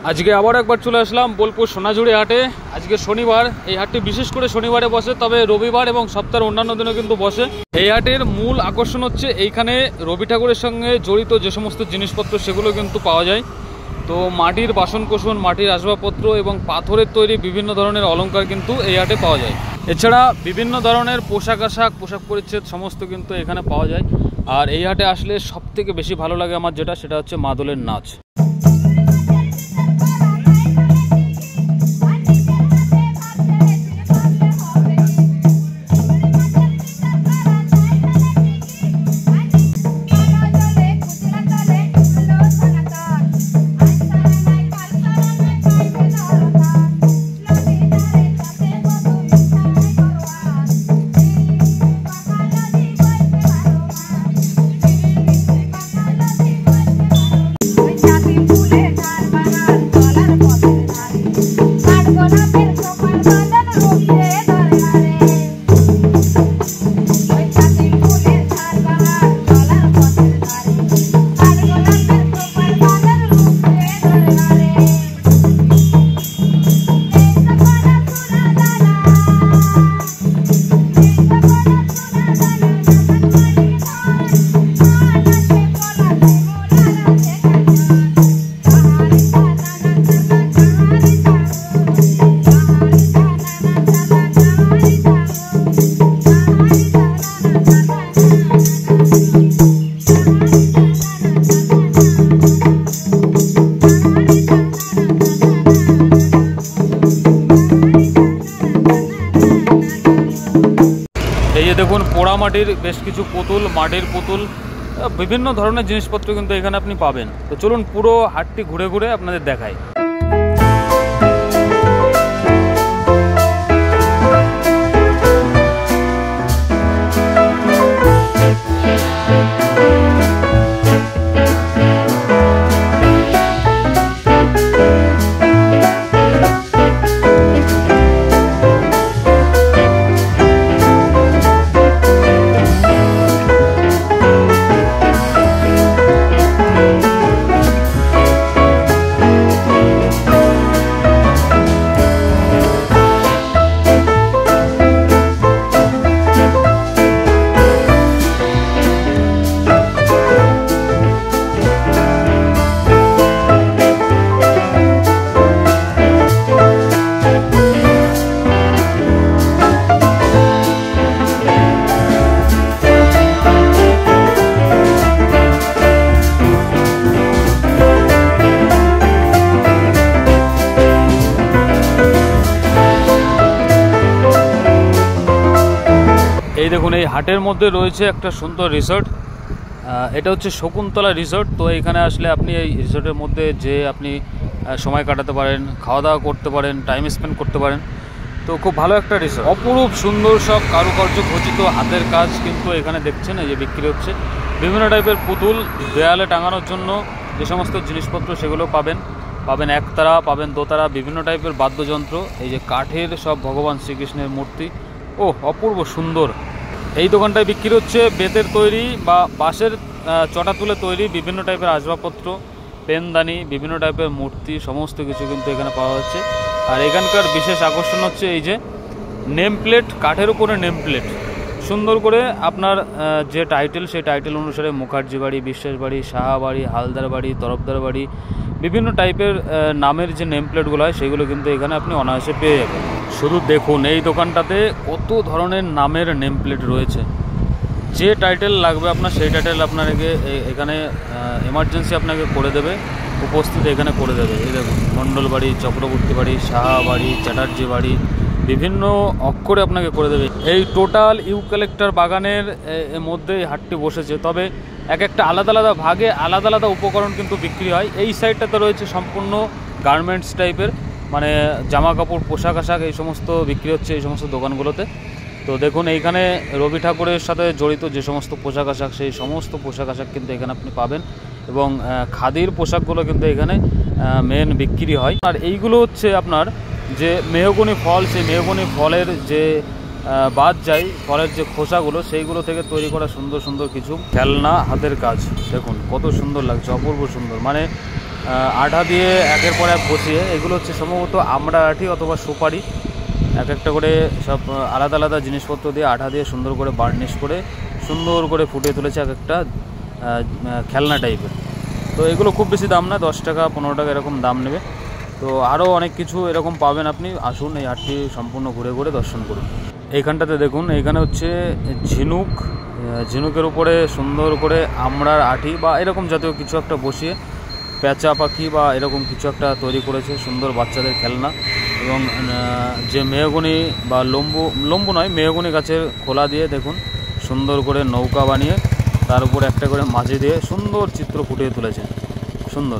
আজকে আবার একবার চলে আসলাম বোলপুর সোনাঝুরি হাটে। আজকে শনিবার, এই হাটটি বিশেষ করে শনিবারে বসে, তবে রবিবার এবং সপ্তাহের অন্যান্য দিনও কিন্তু বসে। এই হাটের মূল আকর্ষণ হচ্ছে এইখানে রবি ঠাকুরের সঙ্গে জড়িত যে সমস্ত জিনিসপত্র সেগুলো কিন্তু পাওয়া যায়। তো মাটির বাসনকোসন, মাটির আসবাবপত্র এবং পাথরের তৈরি বিভিন্ন ধরনের অলংকার কিন্তু এই হাটে পাওয়া যায়। এছাড়া বিভিন্ন ধরনের পোশাক পরিচ্ছদ সমস্ত কিন্তু এখানে পাওয়া যায়। আর এই হাটে আসলে সবথেকে বেশি ভালো লাগে আমার যেটা, সেটা হচ্ছে মাদলের নাচ। দেখুন পোড়ামাটির বেশ কিছু পুতুল, মাটির পুতুল, বিভিন্ন ধরনের জিনিসপত্র কিন্তু এখানে আপনি পাবেন। তো চলুন পুরো হাটটি ঘুরে ঘুরে আপনাদের দেখাই। এই দেখুন এই হাটের মধ্যে রয়েছে একটা সুন্দর রিসর্ট। এটা হচ্ছে শকুন্তলা রিসর্ট। তো এখানে আসলে আপনি এই রিসর্টের মধ্যে যে আপনি সময় কাটাতে পারেন, খাওয়া দাওয়া করতে পারেন, টাইম স্পেন্ড করতে পারেন। তো খুব ভালো একটা রিসর্ট, অপরূপ সুন্দর সব কারুকার্য খচিত হাতের কাজ কিন্তু এখানে দেখছেন এই যে বিক্রি হচ্ছে। বিভিন্ন টাইপের পুতুল, দেয়ালে টাঙানোর জন্য যে সমস্ত জিনিসপত্র সেগুলো পাবেন একতারা, পাবেন দোতারা, বিভিন্ন টাইপের বাদ্যযন্ত্র, এই যে কাঠের সব ভগবান শ্রীকৃষ্ণের মূর্তি, ও অপূর্ব সুন্দর। এই দোকানটায় বিক্রি হচ্ছে বেতের তৈরি বা বাঁশের চটা তুলে তৈরি বিভিন্ন টাইপের আসবাবপত্র, পেনদানি, বিভিন্ন টাইপের মূর্তি, সমস্ত কিছু কিন্তু এখানে পাওয়া যাচ্ছে। আর এখানকার বিশেষ আকর্ষণ হচ্ছে এই যে নেম প্লেট, কাঠের উপরে নেম প্লেট, সুন্দর করে আপনার যে টাইটেল সেই টাইটেল অনুসারে মুখার্জি বাড়ি, বিশ্বাস বাড়ি, সাহা বাড়ি, হালদার বাড়ি, তরফদার বাড়ি, বিভিন্ন টাইপের নামের যে নেম প্লেটগুলো হয় সেগুলো কিন্তু এখানে আপনি অনায়াসে পেয়ে যাবেন। শুধু দেখুন এই দোকানটাতে কত ধরনের নামের নেম প্লেট রয়েছে। যে টাইটেল লাগবে আপনার সেই টাইটেল আপনাকে এখানে এমার্জেন্সি আপনাকে করে দেবে, উপস্থিত এখানে করে দেবে। এই দেখুন মণ্ডল বাড়ি, চক্রবর্তী বাড়ি, সাহা বাড়ি, চ্যাটার্জি বাড়ি, বিভিন্ন অক্ষরে আপনাকে করে দেবে। এই টোটাল ইউক্যালিপ্টাস বাগানের মধ্যে হাটটি বসেছে, তবে এক একটা আলাদা আলাদা ভাগে আলাদা আলাদা উপকরণ কিন্তু বিক্রি হয়। এই সাইডটাতে রয়েছে সম্পূর্ণ গার্মেন্টস টাইপের, মানে জামা কাপড়, পোশাক আশাক এই সমস্ত বিক্রি হচ্ছে এই সমস্ত দোকানগুলোতে। তো দেখুন এইখানে রবি ঠাকুরের সাথে জড়িত যে সমস্ত পোশাক আশাক সেই সমস্ত পোশাক আশাক কিন্তু এখানে আপনি পাবেন, এবং খাদির পোশাকগুলো কিন্তু এখানে মেন বিক্রি হয়। আর এইগুলো হচ্ছে আপনার যে মেহগনি ফল, সেই মেহগনি ফলের যে বাদ যায়, ফলের যে খোসাগুলো সেইগুলো থেকে তৈরি করা সুন্দর সুন্দর কিছু খেলনা, হাতের কাজ। দেখুন কত সুন্দর লাগছে, অপূর্ব সুন্দর। মানে আঠা দিয়ে একের পর এক বসিয়ে, এগুলো হচ্ছে সম্ভবত আমরা আঠি অথবা সুপারি, এক একটা করে সব আলাদা আলাদা জিনিসপত্র দিয়ে আঠা দিয়ে সুন্দর করে বার্নিশ করে সুন্দর করে ফুটিয়ে তুলেছে এক একটা খেলনা টাইপের। তো এগুলো খুব বেশি দাম না, 10 টাকা 15 টাকা এরকম দাম নেবে। তো আরও অনেক কিছু এরকম পাবেন, আপনি আসুন এই হাটটি সম্পূর্ণ ঘুরে ঘুরে দর্শন করুন। এইখানটাতে দেখুন, এইখানে হচ্ছে ঝিনুক, ঝিনুকের উপরে সুন্দর করে আমড়ার আঠি বা এরকম জাতীয় কিছু একটা বসিয়ে পেঁচা পাখি বা এরকম কিছু একটা তৈরি করেছে, সুন্দর বাচ্চাদের খেলনা। এবং যে মেহগনি বা লম্বু নয়, মেহগনি গাছের খোলা দিয়ে দেখুন সুন্দর করে নৌকা বানিয়ে তার উপর একটা করে মাঝি দিয়ে সুন্দর চিত্র ফুটিয়ে তুলেছে, সুন্দর।